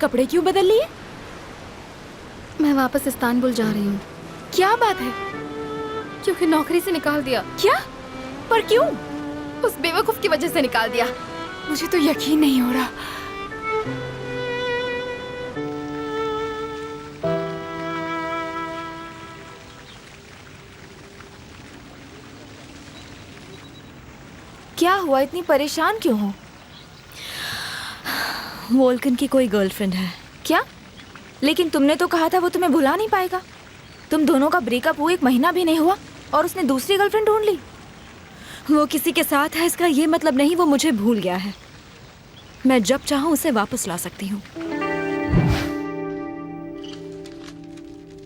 कपड़े क्यों बदल लिए? मैं वापस इस्तांबुल जा रही हूँ। क्या बात है? क्योंकि नौकरी से निकाल दिया। क्या? पर क्यों? उस बेवकूफ की वजह से निकाल दिया। मुझे तो यकीन नहीं हो रहा। क्या हुआ? इतनी परेशान क्यों हो? वोल्कन की कोई गर्लफ्रेंड है। क्या? लेकिन तुमने तो कहा था वो तुम्हें भुला नहीं पाएगा। तुम दोनों का ब्रेकअप हुआ 1 महीना भी नहीं हुआ और उसने दूसरी गर्लफ्रेंड ढूंढ ली। वो किसी के साथ है इसका ये मतलब नहीं वो मुझे भूल गया है। मैं जब चाहूँ उसे वापस ला सकती हूँ।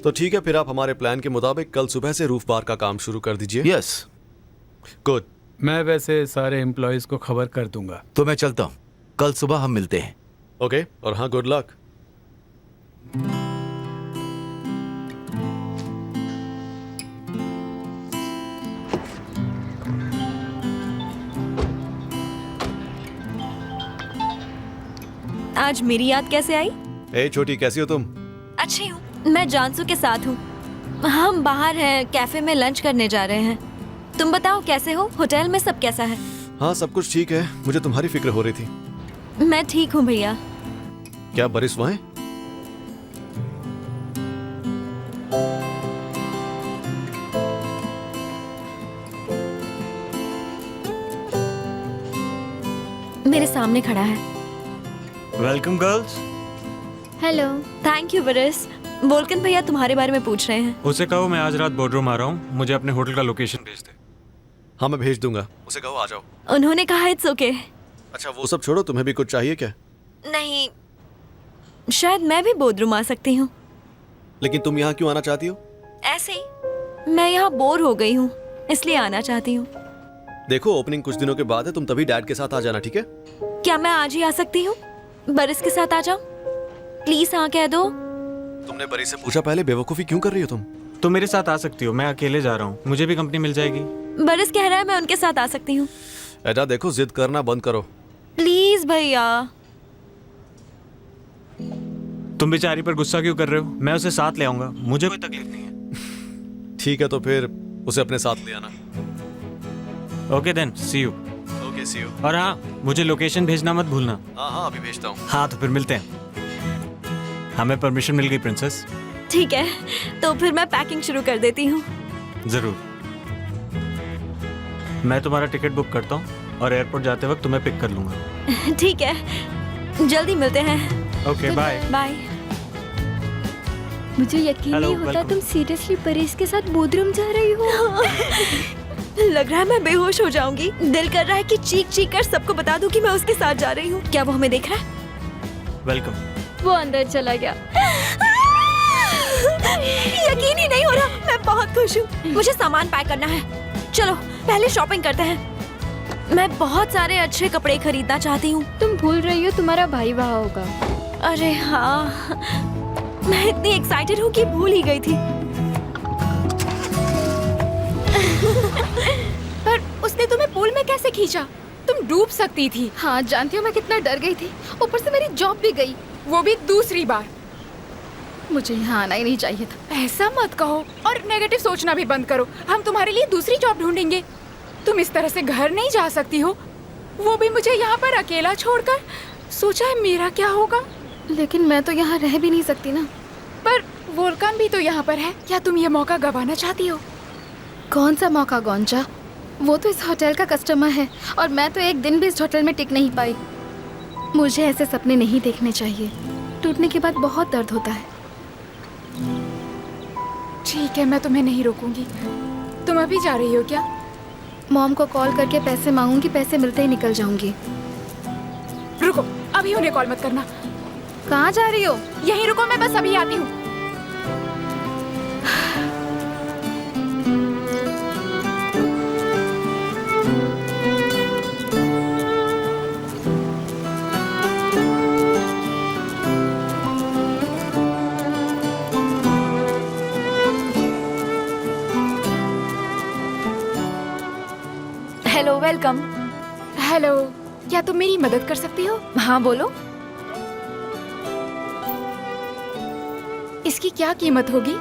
तो ठीक है, फिर आप हमारे प्लान के मुताबिक कल सुबह से रूफ बार का काम शुरू कर दीजिए। यस। गुड। मैं वैसे सारे एम्प्लॉयज को खबर कर दूंगा। तो मैं चलता हूँ, कल सुबह हम मिलते हैं। ओके, और हाँ, गुड लक। आज मेरी याद कैसे आई? ए छोटी, कैसी हो तुम? अच्छी हूँ। मैं जानसू के साथ हूँ। हम बाहर हैं, कैफे में लंच करने जा रहे हैं। तुम बताओ कैसे हो? होटल में सब कैसा है? हाँ, सब कुछ ठीक है। मुझे तुम्हारी फिक्र हो रही थी। मैं ठीक हूँ भैया। क्या बरिस वहाँ है? मेरे सामने खड़ा है। Welcome girls. Hello. Thank you बरिस। वोल्कन भैया तुम्हारे बारे में पूछ रहे हैं। उसे कहो मैं आज रात बोर्डरूम आ रहा हूँ, मुझे अपने होटल का लोकेशन भेज दे। हाँ, मैं भेज दूंगा। उसे कहो आ जाओ। उन्होंने कहा इट्स ओके। अच्छा, वो सब छोड़ो, तुम्हें भी कुछ चाहिए क्या? नहीं, शायद मैं भी बोर्डरूम आ सकती हूँ। लेकिन तुम यहाँ क्यों आना चाहती हो? ऐसे ही मैं यहाँ बोर हो गई हूँ, इसलिए आना चाहती हूँ। देखो, ओपनिंग कुछ दिनों के बाद है, तुम तभी डैड के साथ आ जाना, ठीक है? क्या मैं आज ही आ सकती हूँ? बरिस के साथ आ जाऊँ? प्लीज हाँ कह दो। तुमने बरी से पूछा पहले? बेवकूफी क्यों कर रही हो तुम? तो मेरे साथ आ सकती हो, मैं अकेले जा रहा हूँ, मुझे भी कंपनी मिल जाएगी। बरिस कह रहा है मैं उनके साथ आ सकती हूँ। एडा देखो, जिद करना बंद करो। प्लीज भैया। तुम बेचारी पर गुस्सा क्यों कर रहे हो? मैं उसे साथ ले आऊंगा, मुझे कोई तकलीफ नहीं है। ठीक है, तो फिर उसे अपने साथ ले आना। Okay then, see you. Okay, see you. और हाँ, मुझे लोकेशन भेजना मत भूलना। हाँ हाँ, अभी भेजता हूँ। हाँ, तो फिर मिलते हैं। हमें परमिशन मिल गई प्रिंसेस। ठीक है, तो फिर मैं पैकिंग शुरू कर देती हूँ। जरूर। मैं तुम्हारा टिकट बुक करता हूँ और एयरपोर्ट जाते वक्त तुम्हें पिक कर लूंगा। ठीक है, जल्दी मिलते हैं। Okay, bye. बाय। मुझे यकीन Hello, नहीं होता welcome. तुम सीरियसली परेश के साथ बोर्डरूम जा रही हो। लग रहा है मैं बेहोश हो जाऊंगी। दिल कर रहा है कि चीख चीख कर सबको बता दूं कि मैं उसके साथ जा रही हूँ। क्या वो हमें देख रहा है? वेलकम। वो अंदर चला गया। यकीन ही नहीं हो रहा। मैं बहुत खुश हूँ। मुझे सामान पैक करना है। चलो पहले शॉपिंग करते हैं। मैं बहुत सारे अच्छे कपड़े खरीदना चाहती हूँ। तुम भूल रही हो तुम्हारा भाई वहाँ होगा। अरे हाँ, मैं इतनी एक्साइटेड हूँ कि भूल ही गई थी। पर उसने तुम्हें पूल में कैसे खींचा? तुम डूब सकती थी। हाँ, जानती हो मैं कितना डर गई थी। ऊपर से मेरी जॉब भी गई, वो भी दूसरी बार। मुझे यहाँ आना ही नहीं चाहिए था। ऐसा मत कहो और नेगेटिव सोचना भी बंद करो। हम तुम्हारे लिए दूसरी जॉब ढूंढेंगे। तुम इस तरह से घर नहीं जा सकती हो, वो भी मुझे यहाँ पर अकेला छोड़कर। सोचा है मेरा क्या होगा? लेकिन मैं तो यहाँ रह भी नहीं सकती ना। पर वोल्कान भी तो यहाँ पर है। क्या तुम ये मौका गंवाना चाहती हो? कौन सा मौका गोंचा? वो तो इस होटल का कस्टमर है और मैं तो एक दिन भी इस होटल में टिक नहीं पाई। मुझे ऐसे सपने नहीं देखने चाहिए। टूटने के बाद बहुत दर्द होता है। ठीक है, मैं तुम्हें नहीं रोकूंगी। तुम अभी जा रही हो क्या? मॉम को कॉल करके पैसे मांगूंगी, पैसे मिलते ही निकल जाऊंगी। रुको, अभी उन्हें कॉल मत करना। कहाँ जा रही हो? यहीं रुको, मैं बस अभी आती हूँ। Hello, welcome. हेलो, क्या तुम मेरी मदद कर सकती हो? हाँ बोलो। इसकी क्या कीमत होगी?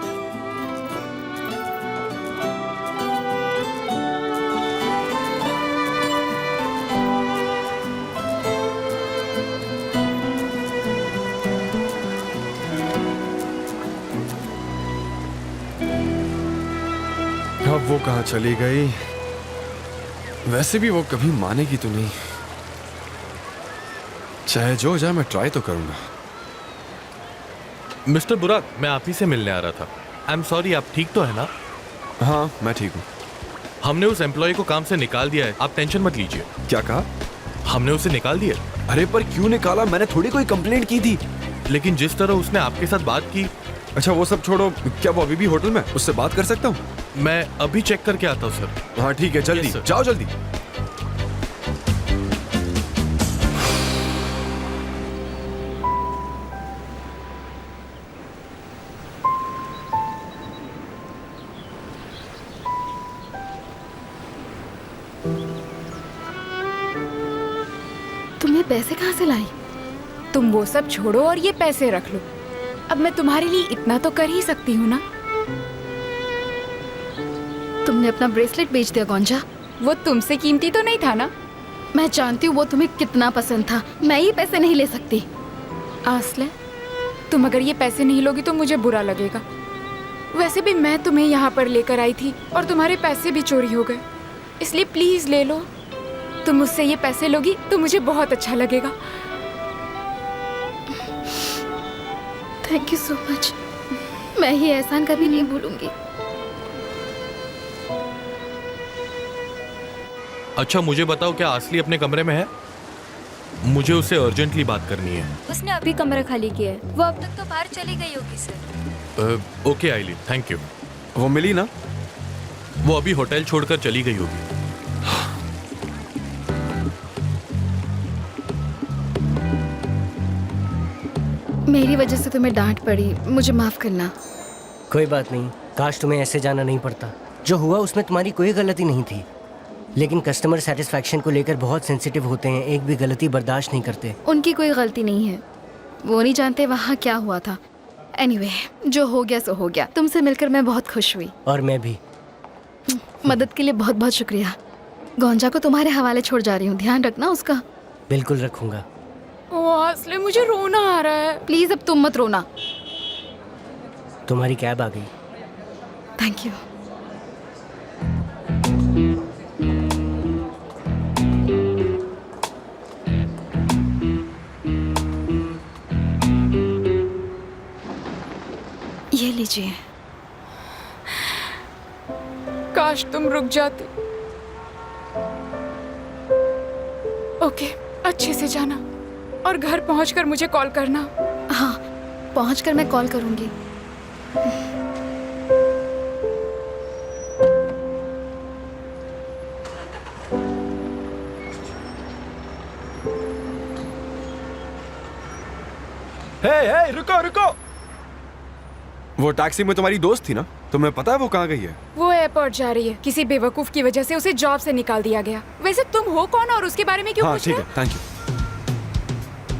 अब वो कहाँ चली गई? वैसे भी वो कभी मानेगी तो नहीं। चाहे जो हो जाए मैं ट्राई तो करूंगा। मिस्टर बुराक, मैं आप ही से मिलने आ रहा था। आई एम सॉरी, आप ठीक तो है ना? हाँ मैं ठीक हूँ। हमने उस एम्प्लॉय को काम से निकाल दिया है, आप टेंशन मत लीजिए। क्या कहा? हमने उसे निकाल दिया। अरे पर क्यों निकाला? मैंने थोड़ी कोई कंप्लेंट की थी। लेकिन जिस तरह उसने आपके साथ बात की। अच्छा वो सब छोड़ो, क्या वो अभी भी होटल में? उससे बात कर सकता हूँ? मैं अभी चेक करके आता हूँ सर। हाँ ठीक है, जल्दी Yes, sir. जाओ जल्दी। तुम ये पैसे कहाँ से लाई? तुम वो सब छोड़ो और ये पैसे रख लो। अब मैं तुम्हारे लिए इतना तो कर ही सकती हूँ ना। तुमने अपना ब्रेसलेट बेच दिया गोंजा। वो तुमसे कीमती तो नहीं था ना। मैं जानती हूँ वो तुम्हें कितना पसंद था। मैं ये पैसे नहीं ले सकती। आसले, तुम अगर ये पैसे नहीं लोगी तो मुझे बुरा लगेगा। वैसे भी मैं तुम्हें यहाँ पर लेकर आई थी और तुम्हारे पैसे भी चोरी हो गए, इसलिए प्लीज ले लो। तुम मुझसे ये पैसे लोगी तो मुझे बहुत अच्छा लगेगा। Thank you so much. मैं ये एहसान कभी नहीं भूलूंगी। अच्छा मुझे बताओ, क्या असली अपने कमरे में है? मुझे उससे अर्जेंटली बात करनी है। उसने अभी कमरा खाली किया है। वो अब तक तो बाहर चली गई होगी सर। ओके आइली, थैंक यू। वो मिली ना? वो अभी होटल छोड़कर चली गई होगी। मेरी वजह से तुम्हें डांट पड़ी, मुझे माफ करना। कोई बात नहीं, काश तुम्हें ऐसे जाना नहीं पड़ता। जो हुआ उसमें तुम्हारी कोई गलती नहीं थी, लेकिन कस्टमर सेटिस्फैक्शन को लेकर बहुत सेंसिटिव होते हैं, एक भी गलती बर्दाश्त नहीं करते। उनकी कोई गलती नहीं है, वो नहीं जानते वहाँ क्या हुआ था। एनीवे, जो हो गया सो हो गया। तुमसे मिलकर मैं बहुत खुश हुई। और मैं भी। मदद के लिए बहुत बहुत शुक्रिया। गोंजा को तुम्हारे हवाले छोड़ जा रही हूँ, ध्यान रखना उसका। बिल्कुल रखूंगा। ओ आसले, मुझे रोना आ रहा है। प्लीज अब तुम मत रोना। तुम्हारी कैब आ गई। Thank you. ये लीजिए। काश तुम रुक जाते। ओके, अच्छे से जाना और घर पहुंचकर मुझे कॉल करना। हाँ, पहुंचकर मैं कॉल करूंगी। हे रुको रुको। वो टैक्सी में तुम्हारी दोस्त थी ना? तुम्हें पता है वो कहाँ गई है? वो एयरपोर्ट जा रही है। किसी बेवकूफ की वजह से उसे जॉब से निकाल दिया गया। वैसे तुम हो कौन और उसके बारे में क्यों हाँ पूछ ठीक रहे है, थैंक यू।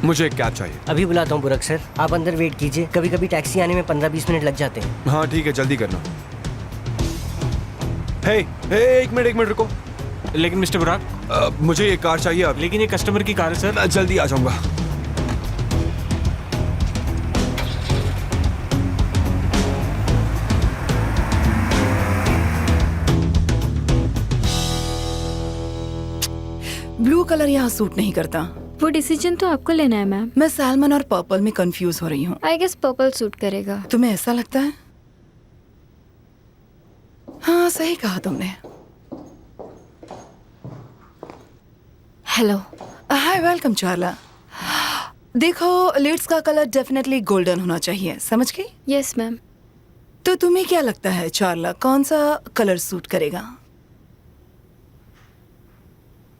मुझे एक कैब चाहिए। अभी बुलाता हूँ बुरक सर, आप अंदर वेट कीजिए। कभी कभी टैक्सी आने में 15-20 मिनट लग जाते हैं। हाँ ठीक है, जल्दी करना। हे एक मिनट रुको। लेकिन मिस्टर बुराक, मुझे ये कार चाहिए अब। लेकिन ये कस्टमर की कार है सर। मैं जल्दी आ जाऊंगा। ब्लू कलर यहाँ सूट नहीं करता। वो डिसीजन तो आपको लेना है मैम। मैं सैल्मन और पर्पल में कंफ्यूज हो रही हूँ। आई गेस पर्पल सूट करेगा। तुम्हें ऐसा लगता है? हाँ सही कहा तुमने। हेलो। हाय, वेलकम चार्ला। देखो, लिड्स का कलर डेफिनेटली गोल्डन होना चाहिए, समझ गई? Yes ma'am. तो तुम्हें क्या लगता है चार्ला, कौन सा कलर सूट करेगा?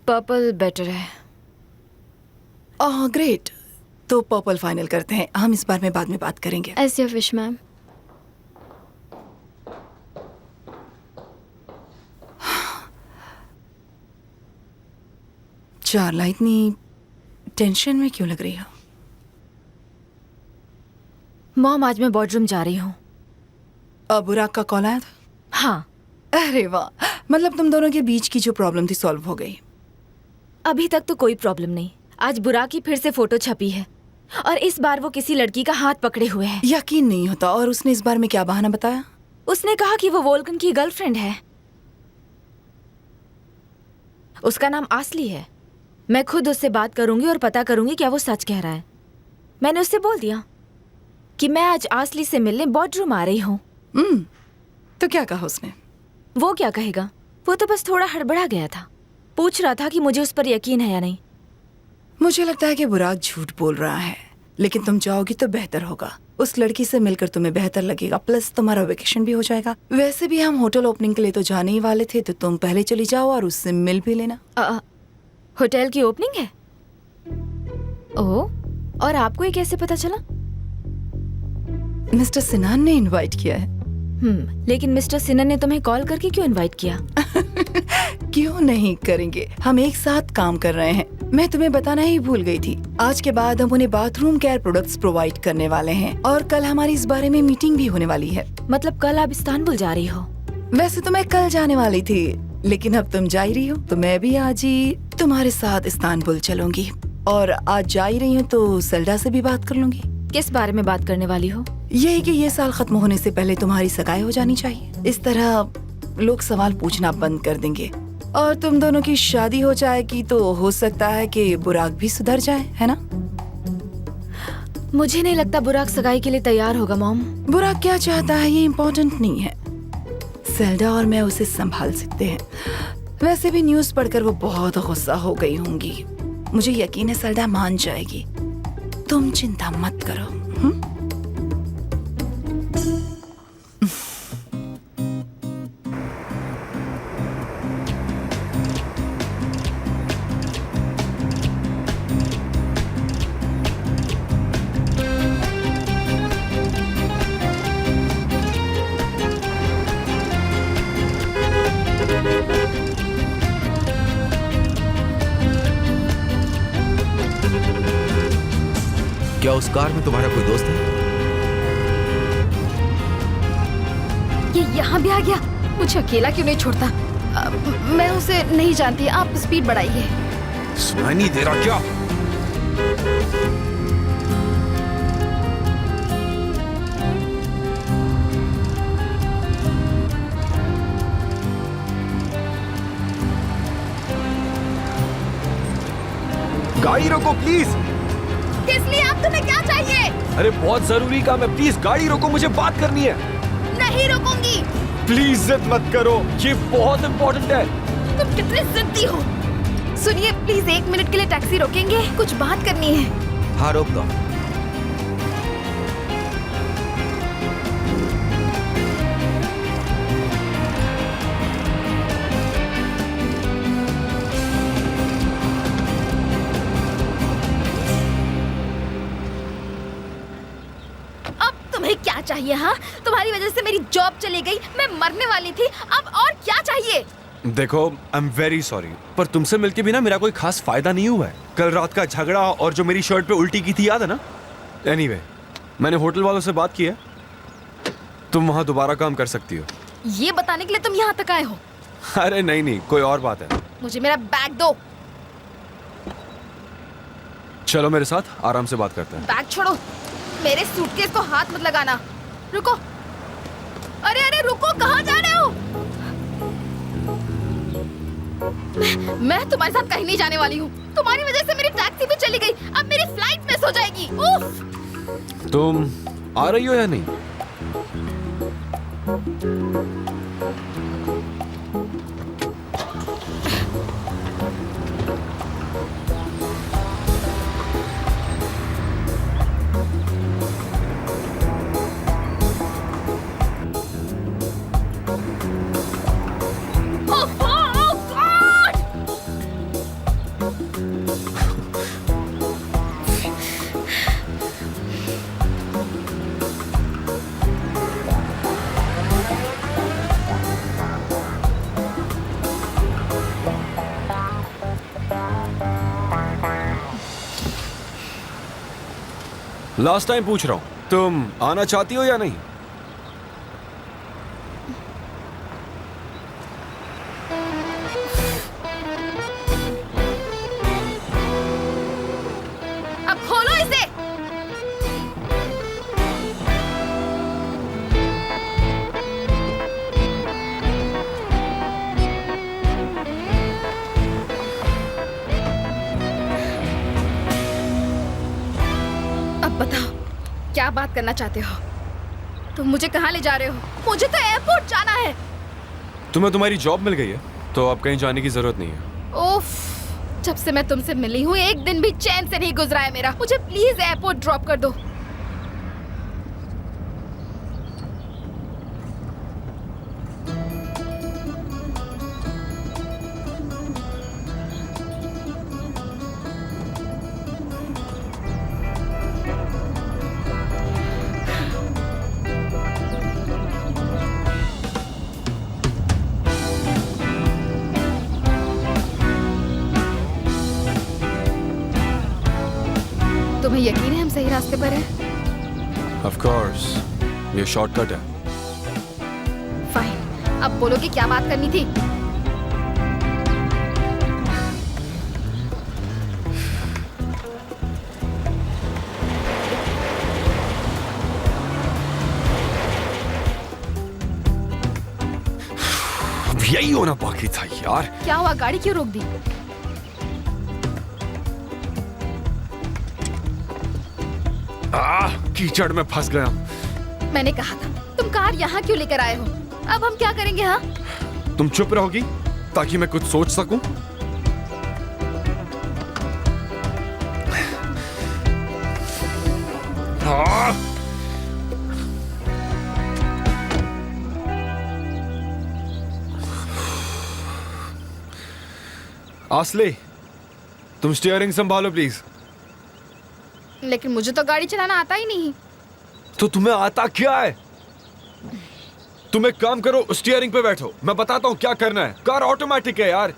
पर्पल बेटर है। ओह ग्रेट, तो पर्पल फाइनल करते हैं। हम इस बारे में बाद में बात करेंगे। As your wish ma'am. Charla, इतनी टेंशन में क्यों लग रही हो? मॉम, आज मैं बॉर्डरूम जा रही हूँ। बुराक का कॉल आया था? हाँ। अरे वाह, मतलब तुम दोनों के बीच की जो प्रॉब्लम थी सॉल्व हो गई। अभी तक तो कोई प्रॉब्लम नहीं। आज बुराक की फिर से फोटो छपी है और इस बार वो किसी लड़की का हाथ पकड़े हुए है। यकीन नहीं होता। और उसने इस बार में क्या बहाना बताया? उसने कहा कि वो वोल्कन की गर्लफ्रेंड है। उसका नाम आसली है। मैं खुद उससे बात करूंगी और पता करूंगी क्या वो सच कह रहा है। मैंने उससे बोल दिया कि मैं आज आसली से मिलने बॉर्डरूम आ रही हूँ। तो क्या कहा उसने? वो क्या कहेगा, वो तो बस थोड़ा हड़बड़ा गया था। पूछ रहा था कि मुझे उस पर यकीन है या नहीं। मुझे लगता है कि बुराक झूठ बोल रहा है, लेकिन तुम जाओगी तो बेहतर होगा। उस लड़की से मिलकर तुम्हें बेहतर लगेगा, प्लस तुम्हारा वेकेशन भी हो जाएगा। वैसे भी हम होटल ओपनिंग के लिए तो जाने ही वाले थे, तो तुम पहले चली जाओ और उससे मिल भी लेना। होटल की ओपनिंग है? ओह, और आपको ये कैसे पता चला? मिस्टर सिन्हा ने इनवाइट किया है। लेकिन मिस्टर सिन्हा ने तुम्हें कॉल करके क्यों इनवाइट किया? क्यों नहीं करेंगे, हम एक साथ काम कर रहे हैं। मैं तुम्हें बताना ही भूल गई थी। आज के बाद हम उन्हें बाथरूम केयर प्रोडक्ट्स प्रोवाइड करने वाले हैं और कल हमारी इस बारे में मीटिंग भी होने वाली है। मतलब कल आप इस्तांबुल जा रही हो? वैसे तो मैं कल जाने वाली थी, लेकिन अब तुम जा ही रही हो तो मैं भी आज ही तुम्हारे साथ इस्तांबुल चलूंगी। और आज जा ही रही हूँ तो सेल्डा से भी बात कर लूंगी। किस बारे में बात करने वाली हो? यही कि ये साल खत्म होने से पहले तुम्हारी सगाई हो जानी चाहिए। इस तरह लोग सवाल पूछना बंद कर देंगे और तुम दोनों की शादी हो जाएगी, तो हो सकता है कि बुराक भी सुधर जाए, है ना? मुझे नहीं लगता बुराक सगाई के लिए तैयार होगा मॉम। बुराक क्या चाहता है ये इम्पोर्टेंट नहीं है। सेल्डा और मैं उसे संभाल सकते हैं। वैसे भी न्यूज़ पढ़कर वो बहुत गुस्सा हो गई होंगी। मुझे यकीन है सेल्डा मान जाएगी। तुम चिंता मत करो। क्या उस कार में तुम्हारा कोई दोस्त है? ये यहाँ भी आ गया। मुझे अकेला क्यों नहीं छोड़ता? मैं उसे नहीं जानती। आप स्पीड बढ़ाइए। सुनाई नहीं दे रहा क्या? गाड़ी रोको प्लीज। किस लिए? आप तुम्हें क्या चाहिए? अरे बहुत जरूरी काम है, प्लीज गाड़ी रोको, मुझे बात करनी है। नहीं रुकूंगी। प्लीज जिद मत करो, ये बहुत इम्पोर्टेंट है। तुम कितने जिद्दी हो। सुनिए प्लीज, 1 मिनट के लिए टैक्सी रोकेंगे? कुछ बात करनी है। हाँ रोक दो। तुम्हें क्या चाहिए? हाँ, तुम्हारी वजह से मेरी जॉब चली गई, मैं मरने वाली थी। अब और क्या चाहिए? देखो, आई एम वेरी सॉरी, पर तुमसे मिलके भी ना मेरा कोई खास फायदा नहीं हुआ है। कल रात का झगड़ा और जो मेरी शर्ट पे उल्टी की थी, याद है ना? एनीवे, मैंने होटल वालों से बात की है, तुम वहां दोबारा काम कर सकती हो। ये बताने के लिए तुम यहाँ तक आए हो? अरे नहीं नहीं, कोई और बात है। मुझे मेरा बैग दो। चलो मेरे साथ आराम से बात करते हैं। बैग छोड़ो, मेरे सूटकेस को हाथ मत लगाना। रुको, अरे अरे रुको, कहाँ जा रहे हो? मैं तुम्हारे साथ कहीं नहीं जाने वाली हूँ। तुम्हारी वजह से मेरी टैक्सी भी चली गई, अब मेरी फ्लाइट मिस हो जाएगी। उफ! तुम आ रही हो या नहीं? लास्ट टाइम पूछ रहा हूं, तुम आना चाहती हो या नहीं? अब खोलो इसे। अब बताओ क्या बात करना चाहते हो? तुम मुझे कहाँ ले जा रहे हो? मुझे तो एयरपोर्ट जाना है। तुम्हें तुम्हारी जॉब मिल गई है तो अब कहीं जाने की जरूरत नहीं है। ओफ, जब से मैं तुमसे मिली हूँ एक दिन भी चैन से नहीं गुजरा है मेरा। मुझे प्लीज एयरपोर्ट ड्रॉप कर दो। तुम्हें यकीन है हम सही रास्ते पर हैं? ऑफ कोर्स, ये शॉर्टकट है। फाइन, अब बोलो कि क्या बात करनी थी। यही होना बाकी था यार। क्या हुआ, गाड़ी क्यों रोक दी? कीचड़ में फंस गया। मैंने कहा था, तुम कार यहाँ क्यों लेकर आए हो? अब हम क्या करेंगे? हाँ, तुम चुप रहोगी ताकि मैं कुछ सोच सकूं? आसले, तुम स्टीयरिंग संभालो प्लीज। लेकिन मुझे तो गाड़ी चलाना आता ही नहीं। तो तुम्हें आता क्या है? तुम एक काम करो, स्टीयरिंग पे बैठो, मैं बताता हूँ क्या करना है। कार ऑटोमेटिक है यार।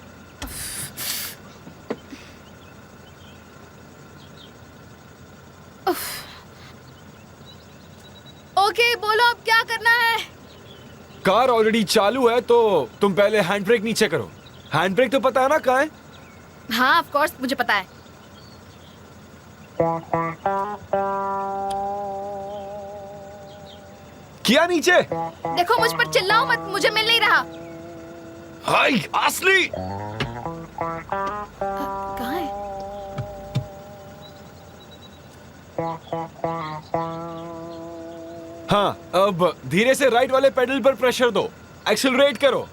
ओके, बोलो अब क्या करना है? कार ऑलरेडी चालू है तो तुम पहले हैंड ब्रेक नीचे करो। हैंड ब्रेक तो पता है ना कहाँ है? हाँ, ऑफ कोर्स मुझे पता है। किया नीचे? देखो मुझ पर चिल्लाओ मत, मुझे मिल नहीं रहा। हाय आसली, कहाँ है? हाँ, अब धीरे से राइट वाले पेडल पर प्रेशर दो, एक्सेलरेट करो।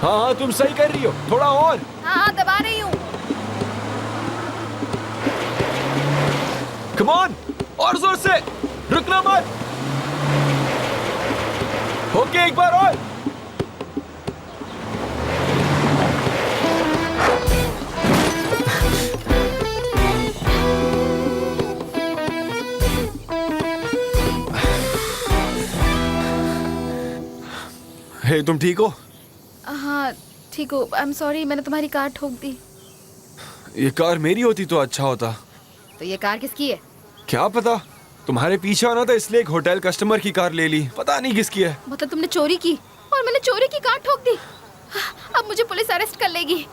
हाँ हाँ, तुम सही कर रही हो, थोड़ा और। हाँ, दबा रही हूँ। कम ऑन, और जोर से, रुकना मत। ओके, एक बार और। हे, तुम ठीक हो? हाँ ठीक हो। आई एम सॉरी, मैंने तुम्हारी कार ठोक दी। ये कार मेरी होती तो अच्छा होता। तो ये कार किसकी है? क्या पता, तुम्हारे पीछे आना था इसलिए एक होटल कस्टमर की कार ले ली, पता नहीं किसकी है। मतलब तुमने चोरी की और मैंने चोरी की कार ठोक दी। अब मुझे पुलिस अरेस्ट कर लेगी।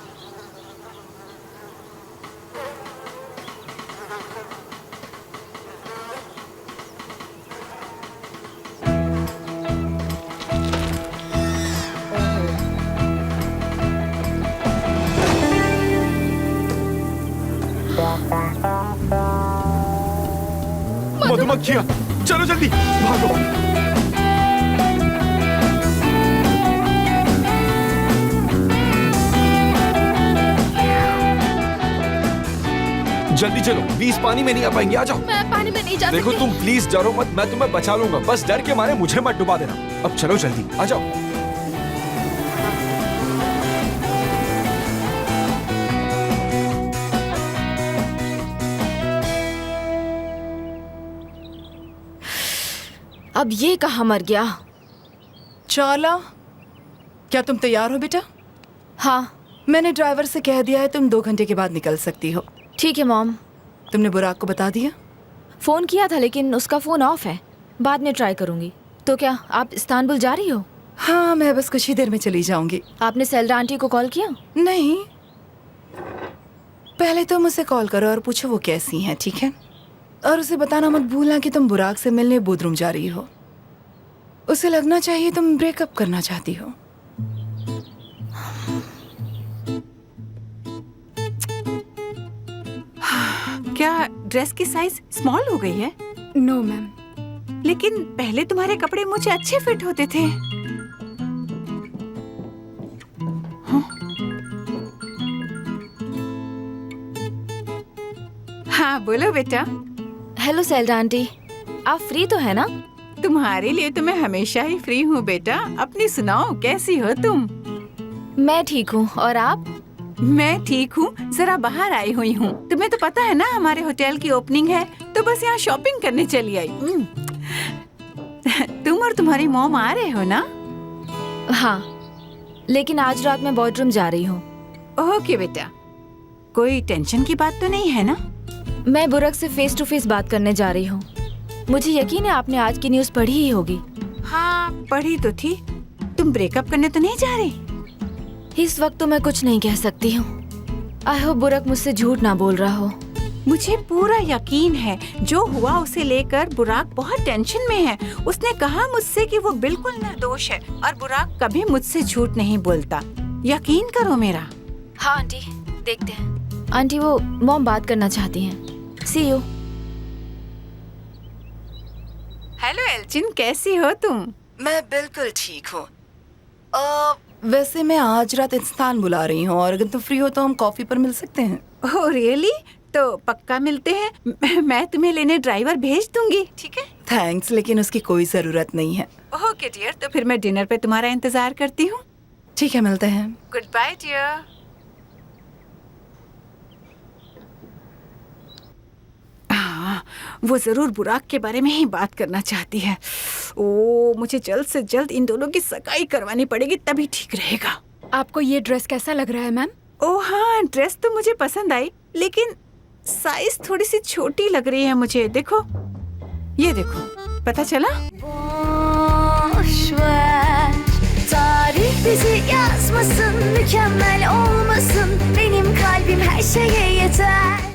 मधुमक्खियां, चलो जल्दी भागो। जल्दी चलो, 20 पानी में नहीं आ पाएंगे, आ जाओ। मैं पानी में नहीं जा देखो सकती। तुम प्लीज डरो मत, मैं तुम्हें बचा लूंगा, बस डर के मारे मुझे मत डुबा देना। अब चलो जल्दी, आ जाओ। अब ये कहाँ मर गया? चाला, क्या तुम तैयार हो बेटा? हाँ मैंने ड्राइवर से कह दिया है तुम 2 घंटे के बाद निकल सकती हो। ठीक है मॉम। तुमने बुराक को बता दिया? फोन किया था लेकिन उसका फोन ऑफ है। बाद में ट्राई करूंगी। तो क्या आप इस्तांबुल जा रही हो? हाँ, मैं बस कुछ ही देर में चली जाऊंगी। आपने सेल्डा आंटी को कॉल किया? नहीं, पहले तुम उसे कॉल करो और पूछो वो कैसी हैं, ठीक है? और उसे बताना मत भूलना कि तुम बुराक से मिलने बोधरूम जा रही हो। उसे लगना चाहिए तुम ब्रेकअप करना चाहती हो। क्या ड्रेस की साइज स्मॉल हो गई है? No ma'am. लेकिन पहले तुम्हारे कपड़े मुझे अच्छे फिट होते थे। हाँ बोलो बेटा। हेलो सेल्डा आंटी, आप फ्री तो है ना? तुम्हारे लिए तो मैं हमेशा ही फ्री हूँ बेटा। अपनी सुनाओ, कैसी हो तुम? मैं ठीक हूँ, और आप? मैं ठीक हूँ, जरा बाहर आई हुई हूँ। तुम्हें तो पता है ना हमारे होटल की ओपनिंग है, तो बस यहाँ शॉपिंग करने चली आई। तुम और तुम्हारी मॉम आ रहे हो ना? हाँ, लेकिन आज रात मैं बोर्डरूम जा रही हूँ। ओके बेटा, कोई टेंशन की बात तो नहीं है ना? मैं बुरक से फेस टू फेस बात करने जा रही हूँ। मुझे यकीन है आपने आज की न्यूज़ पढ़ी ही होगी। हाँ, पढ़ी तो थी। तुम ब्रेकअप करने तो नहीं जा रही? इस वक्त तो मैं कुछ नहीं कह सकती हूँ। आई होप बुरक मुझसे झूठ ना बोल रहा हो। मुझे पूरा यकीन है, जो हुआ उसे लेकर बुराक बहुत टेंशन में है। उसने कहा मुझसे कि वो बिल्कुल निर्दोष है और बुराक कभी मुझसे झूठ नहीं बोलता। यकीन करो मेरा। हाँ आंटी, देखते हैं। आंटी, वो मॉम बात करना चाहती हैं। सी यू। हेलो एल्चिन, कैसी हो तुम? मैं बिल्कुल ठीक हूँ। वैसे मैं आज रात इस्तांबुल आ रही हूँ और अगर तुम फ्री हो तो हम कॉफी पर मिल सकते हैं। Oh really? तो पक्का मिलते हैं। मैं तुम्हें लेने ड्राइवर भेज दूंगी, ठीक है? थैंक्स, लेकिन उसकी कोई जरूरत नहीं है। ओके डियर, तो फिर मैं डिनर पे तुम्हारा इंतजार करती हूँ। ठीक है, मिलते हैं। Good bye dear. वो जरूर बुराक के बारे में ही बात करना चाहती है। ओ, मुझे जल्द से जल्द इन दोनों की सगाई करवानी पड़ेगी, तभी ठीक रहेगा। आपको ये ड्रेस कैसा लग रहा है मैम? ओह हाँ, ड्रेस तो मुझे पसंद आई, लेकिन साइज थोड़ी सी छोटी लग रही है मुझे। देखो, ये देखो, पता चला? Tarih bizi yazmasın, mükemmel olmasın. Benim kalbim her şeye yeter.